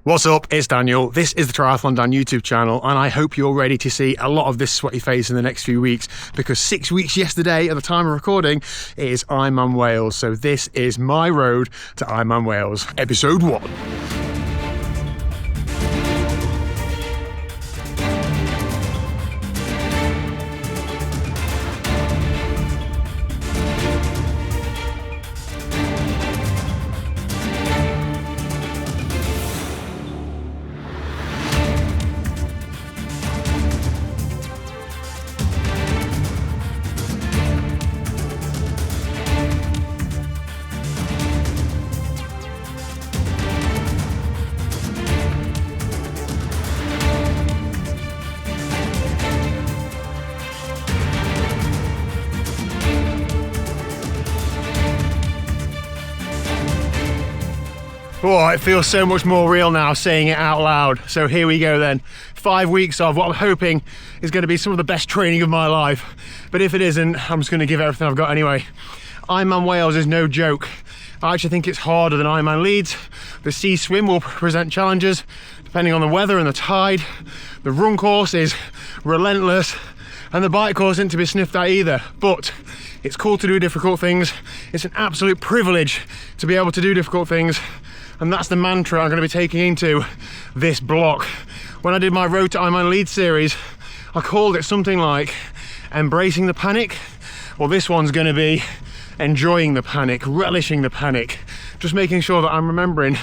What's up, it's Daniel. This is the TriathlonDan YouTube channel, and I hope you're ready to see a lot of this sweaty face in the next few weeks, because 6 weeks yesterday at the time of recording is Ironman Wales. So this is my road to Ironman Wales, episode 1. Oh, it feels so much more real now saying it out loud. So here we go then. 5 weeks of what I'm hoping is going to be some of the best training of my life. But if it isn't, I'm just going to give everything I've got anyway. Ironman Wales is no joke. I actually think it's harder than Ironman Leeds. The sea swim will present challenges depending on the weather and the tide. The run course is relentless, and the bike course isn't to be sniffed at either. But it's cool to do difficult things. It's an absolute privilege to be able to do difficult things. And that's the mantra I'm going to be taking into this block. When I did my Road to Ironman Leeds series, I called it something like embracing the panic. Well, this one's going to be enjoying the panic, relishing the panic, just making sure that I'm remembering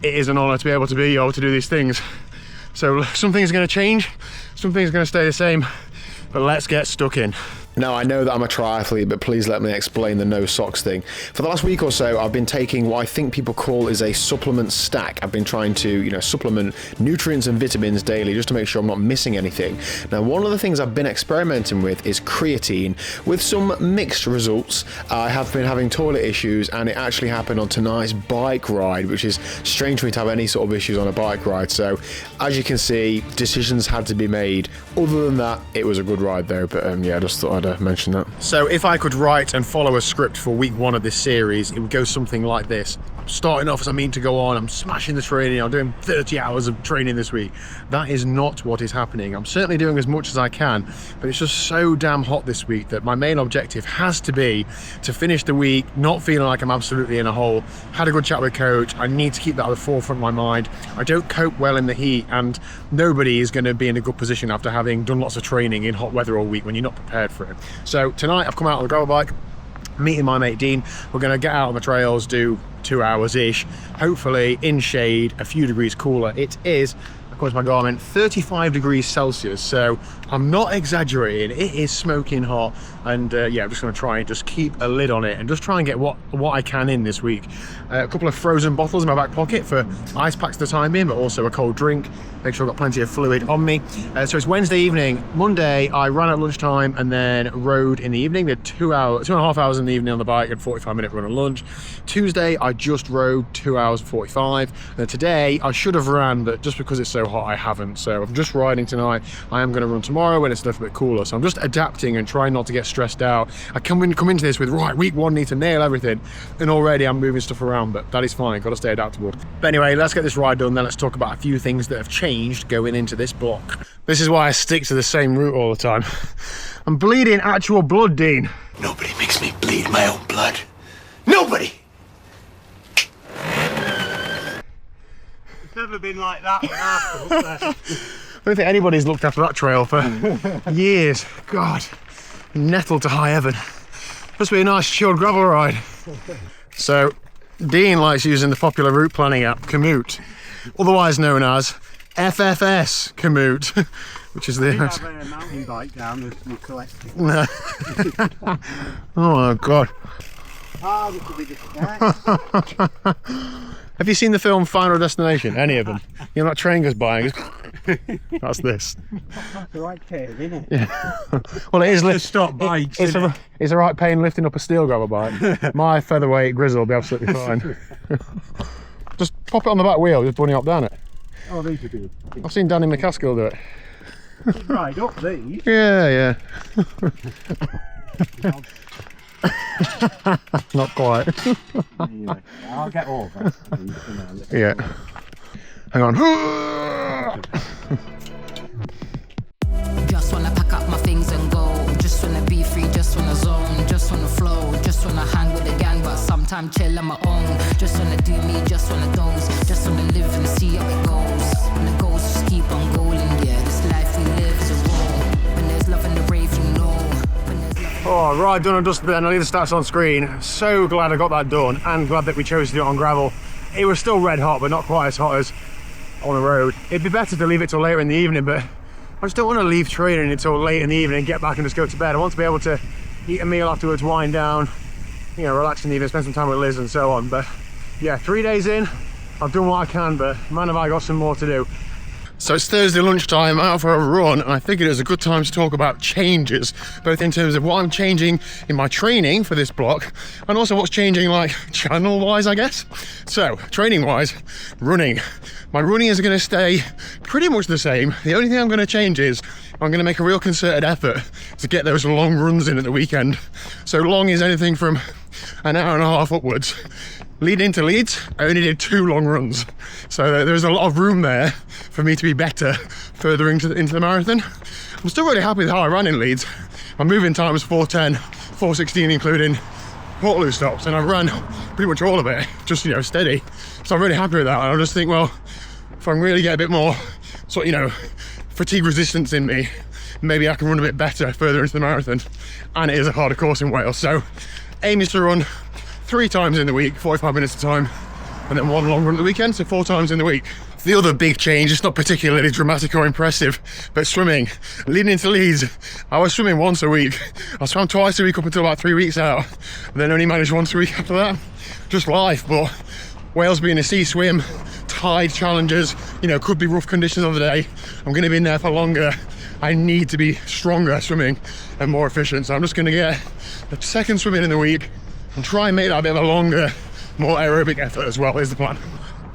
it is an honour to be able to be able to do these things. So some things are going to change, some things are going to stay the same, but let's get stuck in. Now, I know that I'm a triathlete, but please let me explain the no socks thing. For the last week or so, I've been taking what I think people call is a supplement stack. I've been trying to, supplement nutrients and vitamins daily just to make sure I'm not missing anything. Now, one of the things I've been experimenting with is creatine, with some mixed results. I have been having toilet issues, and it actually happened on tonight's bike ride, which is strange for me to have any sort of issues on a bike ride. So, as you can see, decisions had to be made. Other than that, it was a good ride though, but yeah, I just thought I'd mention that. So if I could write and follow a script for week 1 of this series, it would go something like this. I'm starting off as I mean to go on, I'm smashing the training, I'm doing 30 hours of training this week. That is not what is happening. I'm certainly doing as much as I can, but it's just so damn hot this week that my main objective has to be to finish the week not feeling like I'm absolutely in a hole. Had a good chat with coach, I need to keep that at the forefront of my mind. I don't cope well in the heat, and nobody is going to be in a good position after having done lots of training in hot weather all week when you're not prepared for it. So tonight I've come out on the gravel bike, meeting my mate Dean. We're going to get out on the trails, do 2 hours ish, hopefully in shade, a few degrees cooler. It is, according to my Garmin, 35 degrees Celsius, so I'm not exaggerating. It is smoking hot, and yeah, I'm just going to try and just keep a lid on it and just try and get what I can in this week. A couple of frozen bottles in my back pocket for ice packs for the time being, but also a cold drink. Make sure I've got plenty of fluid on me. So it's Wednesday evening. Monday I ran at lunchtime and then rode in the evening. Did 2.5 hours in the evening on the bike and 45-minute run at lunch. Tuesday I just rode 2 hours 45. And today I should have ran, but just because it's so hot I haven't. So I'm just riding tonight. I am going to run tomorrow when it's a little bit cooler. So I'm just adapting and trying not to get stressed out. I come into this with, right, week 1 need to nail everything, and already I'm moving stuff around, but that is fine. Got to stay adaptable. But anyway, let's get this ride done. Then let's talk about a few things that have changed going into this block. This is why I stick to the same route all the time. I'm bleeding actual blood, Dean. Nobody makes me bleed my own blood. Nobody! It's never been like that when I I don't think anybody's looked after that trail for years. God, nettled to high heaven. Must be a nice chilled gravel ride. So, Dean likes using the popular route planning app, Komoot, otherwise known as FFS Komoot, which is the... have a mountain bike down as we collected. Oh my God. Ah, this will be the Have you seen the film Final Destination? Any of them? You know that train goes by and goes... That's this. That's the right curve, isn't it? Yeah. Well, it is... Just stop bikes, It's a right pain lifting up a steel gravel bike. My featherweight Grizzle will be absolutely fine. Just pop it on the back wheel, just bunny hop down it. Oh, these are good. I've seen Danny McCaskill do it. Right up these. Yeah. Not quite. Anyway, I'll get over. Yeah. Hang on. Just wanna pack up my things and go. Just wanna be free, just wanna zone. Just wanna flow, just wanna hang with the gang. But sometimes chill on my own. Just wanna do me, just wanna doze. Just wanna live and see how it goes. And the goals just keep on going, yeah. This life we live is a roll. When there's love in the rave, you know. When there's love. Oh, right, done and dusted then. I'll leave the stats on screen. So glad I got that done, and glad that we chose to do it on gravel. It was still red hot, but not quite as hot as on the road. It'd be better to leave it till later in the evening, but I just don't want to leave training until late in the evening and get back and just go to bed. I want to be able to eat a meal afterwards, wind down, you know, relax in the evening, spend some time with Liz and so on. But yeah, 3 days in, I've done what I can, but man, have I got some more to do. So it's Thursday lunchtime, out for a run, and I figured it was a good time to talk about changes, both in terms of what I'm changing in my training for this block, and also what's changing, like, channel-wise, I guess. So, training-wise, running. My running is going to stay pretty much the same. The only thing I'm going to change is I'm going to make a real concerted effort to get those long runs in at the weekend. So long is anything from an hour and a half upwards. Leading into Leeds, I only did 2 long runs. So there's a lot of room there for me to be better further into the marathon. I'm still really happy with how I ran in Leeds. My moving time was 4:10, 4:16 including Portaloo stops, and I ran pretty much all of it, just, you know, steady. So I'm really happy with that. And I just think, well, if I can really get a bit more sort of, you know, fatigue resistance in me, maybe I can run a bit better further into the marathon. And it is a harder course in Wales. So aim is to run 3 times in the week, 45 minutes a time, and then 1 long run at the weekend, so 4 times in the week. The other big change, it's not particularly dramatic or impressive, but swimming. Leading into Leeds, I was swimming once a week. I swam twice a week up until about 3 weeks out, and then only managed once a week after that. Just life, but Wales being a sea swim, tide challenges, you know, could be rough conditions on the day. I'm going to be in there for longer. I need to be stronger swimming and more efficient, so I'm just going to get a second swim in the week and try and make that a bit of a longer, more aerobic effort as well, is the plan.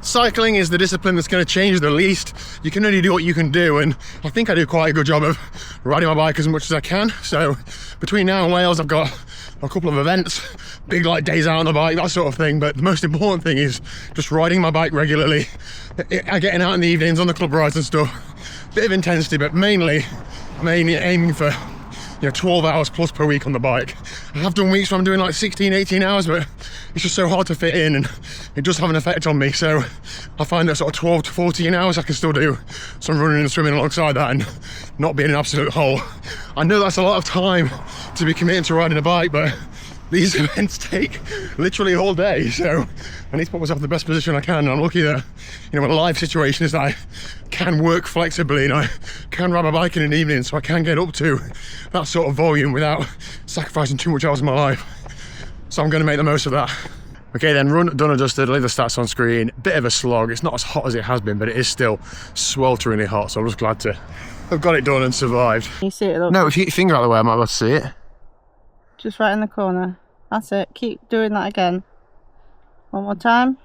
Cycling is the discipline that's going to change the least. You can only do what you can do, and I think I do quite a good job of riding my bike as much as I can. So between now and Wales, I've got a couple of events, big like days out on the bike, that sort of thing. But the most important thing is just riding my bike regularly, getting out in the evenings on the club rides and stuff. Bit of intensity, but mainly I'm aiming for, you know, 12 hours plus per week on the bike. I have done weeks where I'm doing like 16, 18 hours, but it's just so hard to fit in, and it does have an effect on me. So I find that sort of 12 to 14 hours I can still do some running and swimming alongside that and not be in an absolute hole. I know that's a lot of time to be committed to riding a bike, but these events take literally all day, so I need to put myself in the best position I can. And I'm lucky that, you know, my life situation is that I can work flexibly and I can ride my bike in an evening, so I can get up to that sort of volume without sacrificing too much hours of my life. So I'm going to make the most of that. Okay then, run done and dusted. I'll leave the stats on screen. Bit of a slog. It's not as hot as it has been, but it is still swelteringly hot, so I'm just glad to have got it done and survived. Can you see it? Look? No, if you get your finger out of the way, I might be able to see it. Just right in the corner. That's it. Keep doing that again. One more time.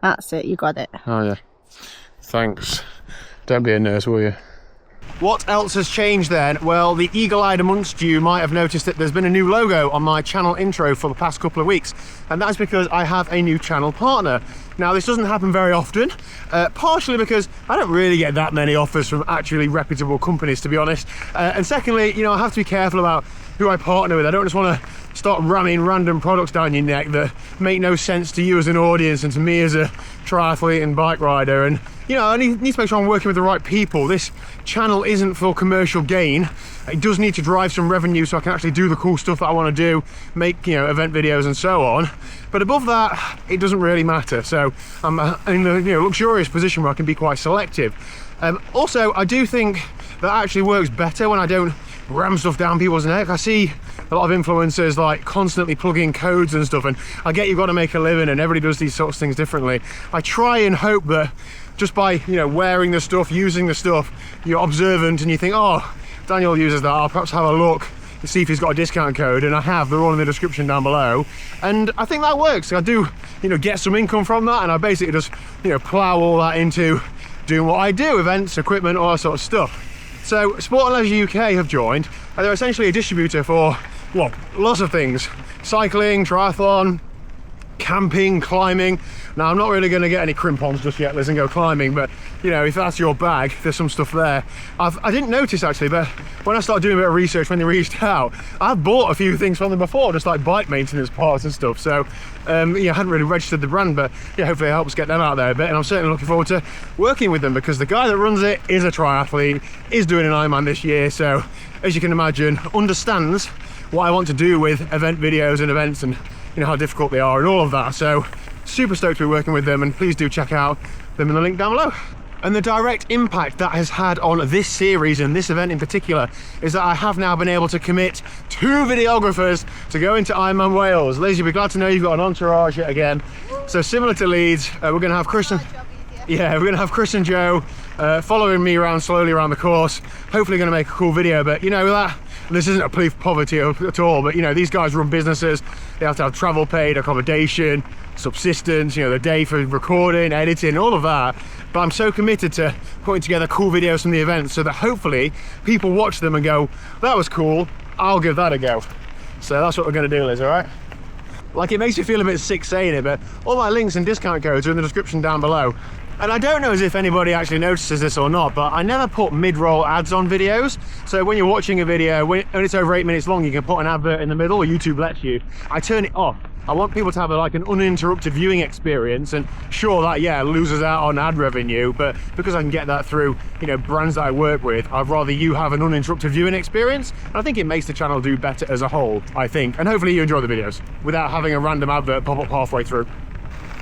That's it. You got it. Oh yeah. Thanks. Don't be a nurse, will you? What else has changed then? Well, the eagle-eyed amongst you might have noticed that there's been a new logo on my channel intro for the past couple of weeks, and that's because I have a new channel partner. Now, this doesn't happen very often, partially because I don't really get that many offers from actually reputable companies, to be honest, and secondly, you know, I have to be careful about who I partner with. I don't just want to start ramming random products down your neck that make no sense to you as an audience and to me as a triathlete and bike rider. And you know, I need to make sure I'm working with the right people. This channel isn't for commercial gain. It does need to drive some revenue so I can actually do the cool stuff that I want to do, make, you know, event videos and so on. But above that, it doesn't really matter. So I'm in the, you know, luxurious position where I can be quite selective. Also, I do think that actually works better when I don't ram stuff down people's neck. I see a lot of influencers like constantly plugging codes and stuff, and I get you've got to make a living and everybody does these sorts of things differently. I try and hope that just by, you know, wearing the stuff, using the stuff, you're observant and you think, oh, Daniel uses that, I'll perhaps have a look and see if he's got a discount code, and I have. They're all in the description down below, and I think that works. I do, you know, get some income from that, and I basically just, you know, plow all that into doing what I do, events, equipment, all that sort of stuff. So Sport and Leisure UK have joined, and they're essentially a distributor for, well, lots of things. Cycling, triathlon, camping, climbing. Now, I'm not really going to get any crampons just yet, Liz, and go climbing, but you know, if that's your bag, there's some stuff there. I didn't notice actually, but when I started doing a bit of research when they reached out, I've bought a few things from them before, just like bike maintenance parts and stuff. So yeah, I hadn't really registered the brand, but yeah, hopefully it helps get them out there a bit. And I'm certainly looking forward to working with them, because the guy that runs it is a triathlete, is doing an Ironman this year, so as you can imagine, understands what I want to do with event videos and events, and you know how difficult they are and all of that. So super stoked to be working with them, and please do check out them in the link down below. And the direct impact that has had on this series and this event in particular is that I have now been able to commit 2 videographers to go into Ironman Wales. Liz, you'll be glad to know you've got an entourage yet again. So similar to Leeds, we're going to have Chris and we're going to have Chris and Joe following me around slowly around the course. Hopefully going to make a cool video, but you know that. This isn't a plea for poverty at all, but you know, these guys run businesses. They have to have travel paid, accommodation, subsistence, you know, the day for recording, editing, all of that. But I'm so committed to putting together cool videos from the event so that hopefully people watch them and go, that was cool, I'll give that a go. So that's what we're going to do, Liz, all right? Like, it makes me feel a bit sick saying it, but all my links and discount codes are in the description down below. And I don't know as if anybody actually notices this or not, but I never put mid-roll ads on videos. So when you're watching a video, when it's over 8 minutes long, you can put an advert in the middle, or YouTube lets you. I turn it off. I want people to have like an uninterrupted viewing experience, and sure, that yeah loses out on ad revenue, but because I can get that through, you know, brands that I work with, I'd rather you have an uninterrupted viewing experience. And I think it makes the channel do better as a whole, I think, and hopefully you enjoy the videos without having a random advert pop up halfway through.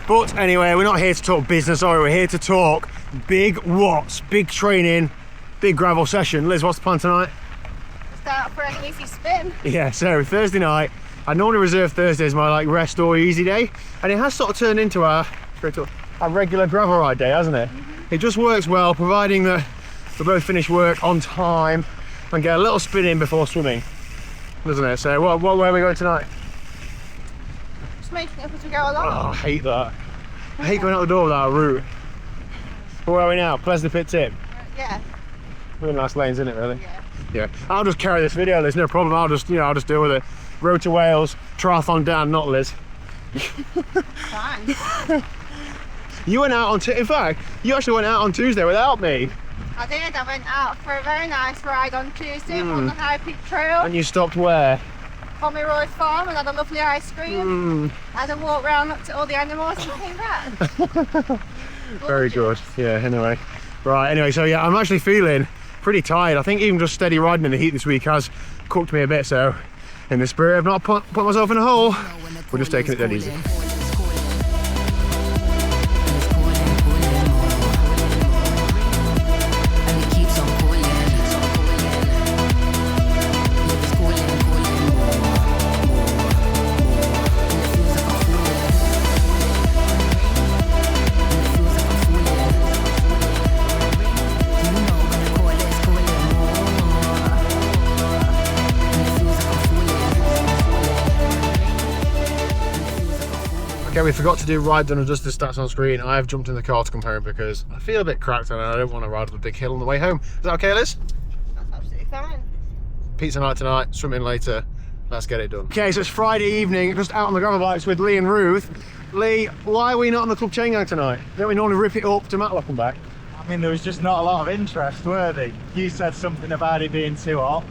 But anyway, we're not here to talk business, are we? We're here to talk big watts, big training, big gravel session. Liz, what's the plan tonight? Start for an easy spin. Yeah, so Thursday night, I normally reserve Thursday as my like rest or easy day, and it has sort of turned into our regular gravel ride day, hasn't it? It just works well, providing that we both finish work on time and get a little spin in before swimming, doesn't it? So where are we going tonight? Making it as we go along. Oh, I hate that. I hate going out the door without a route. Where are we now? Pleasant Pit Tip? Yeah. Really nice lanes, isn't it, really? Yeah. Yeah. I'll just carry this video, there's no problem. I'll just deal with it. Road to Wales, TriathlonDan, not Liz. Fine. You went out on, in fact, you actually went out on Tuesday without me. I did. I went out for a very nice ride on Tuesday on the High Peak Trail. And you stopped where? Pomeroy Farm, and had a lovely ice cream. Had a walk round up to all the animals and came back. Very good. Yeah, anyway. Right, anyway, so yeah, I'm actually feeling pretty tired. I think even just steady riding in the heat this week has cooked me a bit, so in the spirit of not put myself in a hole, we're just taking it dead easy. Okay, we forgot to do ride done and just the stats on screen. I have jumped in the car to come home because I feel a bit cracked and I don't want to ride up a big hill on the way home. Is that okay, Liz? That's absolutely fine. Pizza night tonight, swimming later. Let's get it done. Okay, so it's Friday evening, just out on the gravel bikes with Lee and Ruth. Lee, why are we not on the club chain gang tonight? Don't we normally rip it up to Matlock and back? I mean, there was just not a lot of interest, were there? You said something about it being too hot.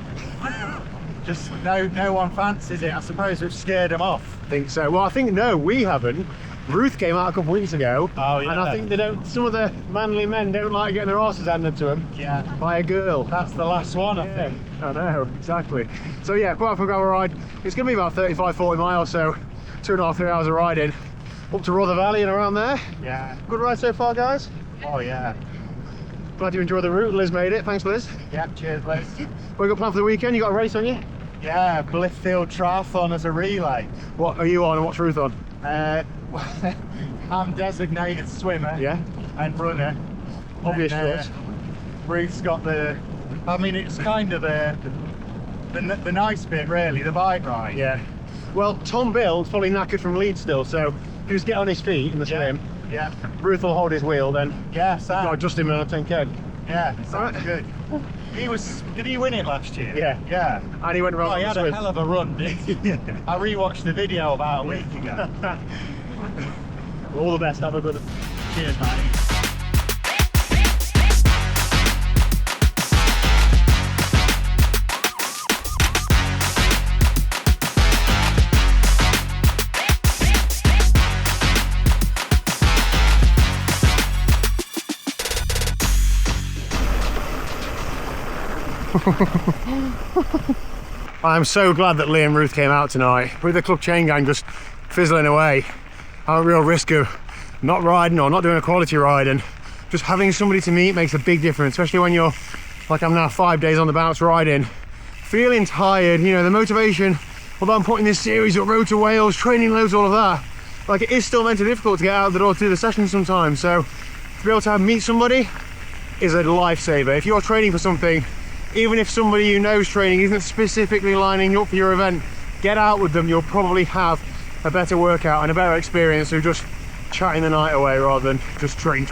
Just no one fancies it. I suppose we've scared them off. I think so. Well, I think no, we haven't. Ruth came out a couple of weeks ago, and I think they don't. Some of the manly men don't like getting their horses handed to them. Yeah. By a girl. That's the last one, I think. I know, exactly. So yeah, quite a gravel ride. It's going to be about 35-40 miles, so 2.5 3 hours of riding up to Rother Valley and around there. Yeah. Good ride so far, guys. Oh yeah. Glad you enjoyed the route. Liz made it. Thanks, Liz. Yeah. Cheers, Liz. What you got planned for the weekend? You got a race on you? Yeah. Blithfield Triathlon as a relay. What are you on and what's Ruth on? I'm designated swimmer. Yeah. And runner. Obvious and, choice. Ruth's got the. I mean, it's kind of the nice bit, really, the bike ride. Yeah. Well, Tom Bill's probably knackered from Leeds still, so if he was get on his feet in the swim, Yeah. Ruth will hold his wheel then. Yeah, Sam. Got adjust him on 10k. Yeah, sounds Alright. good. Did he win it last year? Yeah. Yeah. And he went around Oh, he the had a swim. hell of a run, didn't he? I rewatched the video about a week ago. All the best, have a good cheers, mate. I'm so glad that Lee and Ruth came out tonight. With the club chain gang just fizzling away, I'm at real risk of not riding or not doing a quality ride, and just having somebody to meet makes a big difference, especially when you're, like I'm now 5 days on the bounce riding, feeling tired, you know, the motivation, although I'm putting this series up, Road to Wales, training loads, all of that, like it is still mentally difficult to get out of the door to do the session sometimes, so to be able to meet somebody is a lifesaver. If you're training for something, even if somebody you know is training isn't specifically lining you up for your event, get out with them. You'll probably have a better workout and a better experience of just chatting the night away rather than just train.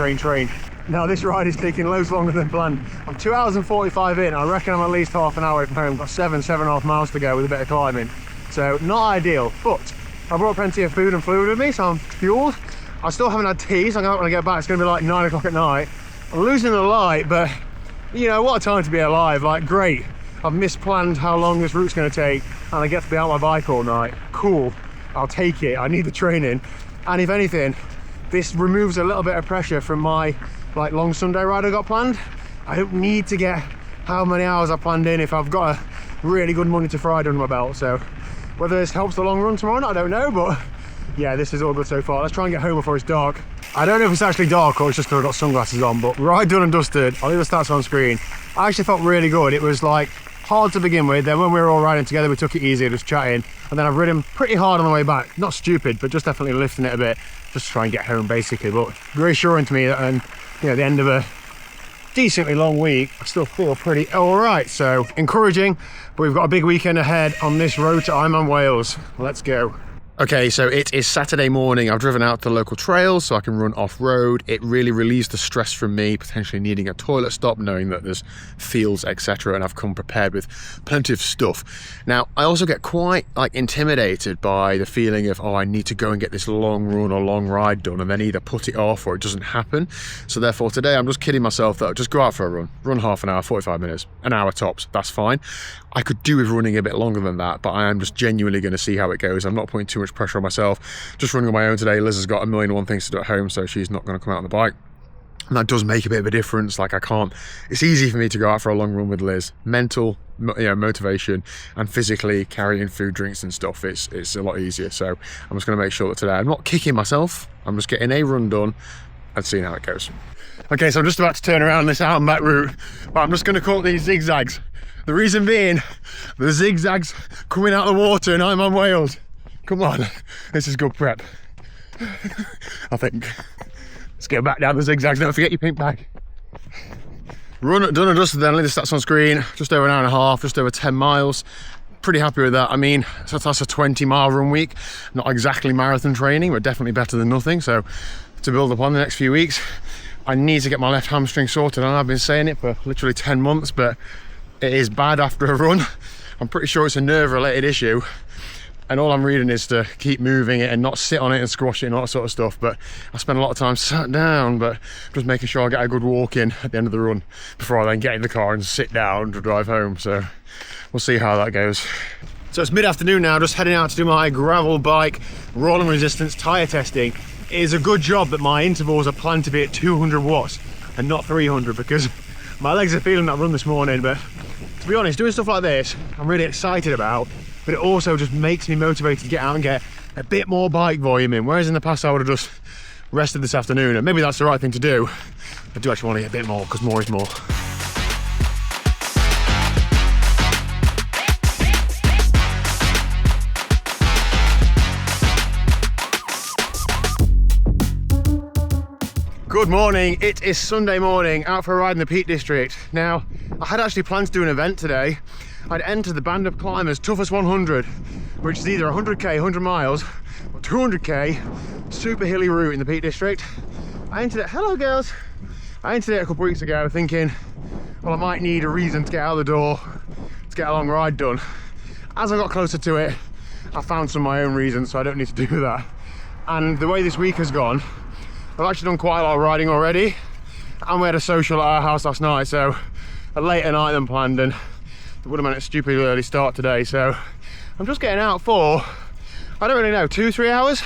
Now this ride is taking loads longer than planned. I'm 2 hours and 45 in. I reckon I'm at least half an hour away from home. Got 7.5 miles to go with a bit of climbing. So not ideal, but I brought plenty of food and fluid with me, so I'm fueled. I still haven't had tea, so I'm not gonna get back. It's gonna be like 9 o'clock at night. I'm losing the light, but you know, what a time to be alive. Like, great, I've misplanned how long this route's going to take and I get to be out my bike all night. Cool, I'll take it. I need the training, and if anything, this removes a little bit of pressure from my like long Sunday ride I got planned. I don't need to get how many hours I planned in if I've got a really good Monday to Friday under my belt. So whether this helps the long run tomorrow or not, I don't know, but yeah, this is all good so far. Let's try and get home before it's dark. I don't know if it's actually dark or it's just because I've got sunglasses on, but ride done and dusted. I'll leave the stats on screen. I actually felt really good. It was like hard to begin with, then when we were all riding together we took it easy, just chatting, and then I've ridden pretty hard on the way back. Not stupid, but just definitely lifting it a bit just to try and get home basically. But reassuring to me that, and you know, the end of a decently long week, I still feel pretty all right. So encouraging, but we've got a big weekend ahead on this road to Ironman Wales. Let's go. Okay, so it is Saturday morning. I've driven out to the local trails so I can run off-road. It really relieves the stress from me potentially needing a toilet stop, knowing that there's fields, etc., and I've come prepared with plenty of stuff. Now, I also get quite like intimidated by the feeling of, oh, I need to go and get this long run or long ride done and then either put it off or it doesn't happen. So therefore today I'm just kidding myself that I'll just go out for a run half an hour, 45 minutes, an hour tops, that's fine. I could do with running a bit longer than that, but I am just genuinely going to see how it goes. I'm not putting too much pressure on myself. Just running on my own today. Liz has got 1,000,001 things to do at home, so she's not going to come out on the bike. And that does make a bit of a difference. Like I can't, it's easy for me to go out for a long run with Liz. Mental, you know, motivation, and physically carrying food, drinks and stuff, it's a lot easier. So I'm just going to make sure that today I'm not kicking myself. I'm just getting a run done and seeing how it goes. Okay, so I'm just about to turn around this out and back route, but I'm just going to call it these zigzags. The reason being, the zigzags coming out of the water and I'm on Wales. Come on, this is good prep, I think. Let's get back down the zigzags, don't forget your pink bag. Run done and dusted then, leave the stats on screen. Just over an hour and a half, just over 10 miles. Pretty happy with that. I mean, so that's a 20-mile run week. Not exactly marathon training, but definitely better than nothing. So to build upon the next few weeks, I need to get my left hamstring sorted, and I've been saying it for literally 10 months, but it is bad after a run. I'm pretty sure it's a nerve-related issue, and all I'm reading is to keep moving it and not sit on it and squash it and all that sort of stuff. But I spend a lot of time sat down, but just making sure I get a good walk in at the end of the run before I then get in the car and sit down to drive home. So we'll see how that goes. So it's mid-afternoon now, just heading out to do my gravel bike rolling resistance tyre testing. It is a good job that my intervals are planned to be at 200 watts and not 300, because my legs are feeling that run this morning. But to be honest, doing stuff like this I'm really excited about, but it also just makes me motivated to get out and get a bit more bike volume in, whereas in the past I would have just rested this afternoon, and maybe that's the right thing to do. I do actually want to get a bit more, because more is more. Good morning, it is Sunday morning, out for a ride in the Peak District. Now, I had actually planned to do an event today. I'd entered the Band of Climbers Toughest 100, which is either 100k, 100 miles, or 200k, super hilly route in the Peak District. I entered it, hello girls. I entered it a couple of weeks ago thinking, well, I might need a reason to get out of the door, to get a long ride done. As I got closer to it, I found some of my own reasons, so I don't need to do that. And the way this week has gone, I've actually done quite a lot of riding already. And we had a social at our house last night, so a later night than planned, and it would have meant a stupidly early start today. So I'm just getting out for, I don't really know, 2-3 hours.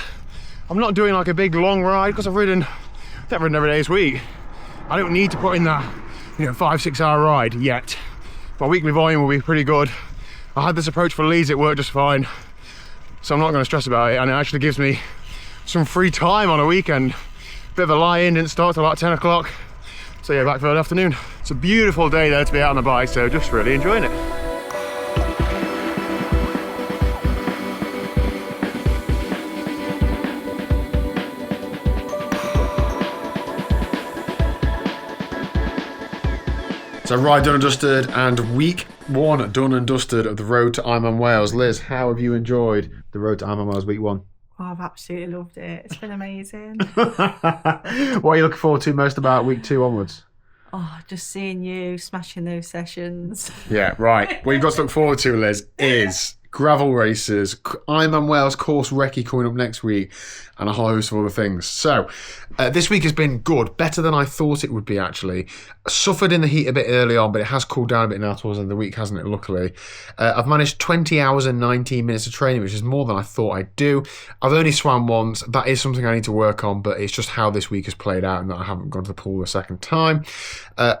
I'm not doing like a big long ride because I've ridden every day this week. I don't need to put in that, 5-6 hour ride yet. My weekly volume will be pretty good. I had this approach for Leeds, it worked just fine. So I'm not going to stress about it, and it actually gives me some free time on a weekend. Bit of a lie-in, didn't start till like 10 o'clock. So yeah, back for the afternoon. It's a beautiful day there to be out on the bike, so just really enjoying it. So ride done and dusted, and week 1 done and dusted of the road to Ironman Wales. Liz, how have you enjoyed the road to Ironman Wales week 1? Oh, I've absolutely loved it. It's been amazing. What are you looking forward to most about week 2 onwards? Oh, just seeing you smashing those sessions. Yeah, right. What you've got to look forward to, Liz, is gravel races, Ironman Wales course recce coming up next week, and a whole host of other things. So this week has been good, better than I thought it would be actually. Suffered in the heat a bit early on, but it has cooled down a bit now towards the end of the week, hasn't it, luckily. I've managed 20 hours and 19 minutes of training, which is more than I thought I'd do. I've only swam once. That is something I need to work on, but it's just how this week has played out and that I haven't gone to the pool a second time.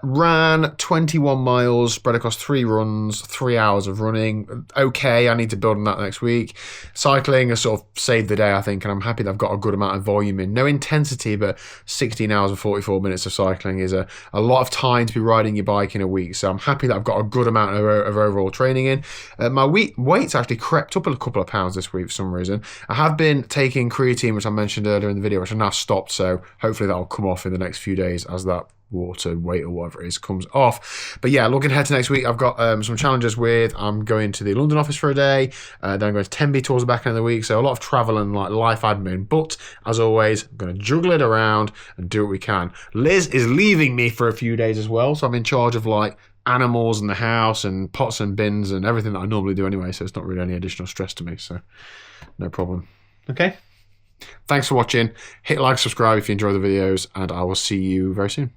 Ran 21 miles, spread across 3 runs, 3 hours of running. Okay, I need to build on that next week. Cycling has sort of saved the day, I think, and I'm happy that I've got a good amount of volume in. No intensity, but 16 hours and 44 minutes of cycling is a lot of time to be riding your bike in a week. So I'm happy that I've got a good amount of overall training in. My weight's actually crept up a couple of pounds this week for some reason. I have been taking creatine, which I mentioned earlier in the video, which I've now stopped. So hopefully that'll come off in the next few days as that water weight or whatever it is comes off. But yeah, looking ahead to next week, I've got some challenges I'm going to the London office for a day, then I'm going to Tenby tours the back end of the week, so a lot of travel and like life admin, but as always, I'm going to juggle it around and do what we can. Liz is leaving me for a few days as well, so I'm in charge of like animals and the house and pots and bins and everything that I normally do anyway, so it's not really any additional stress to me, so no problem. Okay, thanks for watching. Hit like, subscribe if you enjoy the videos, and I will see you very soon.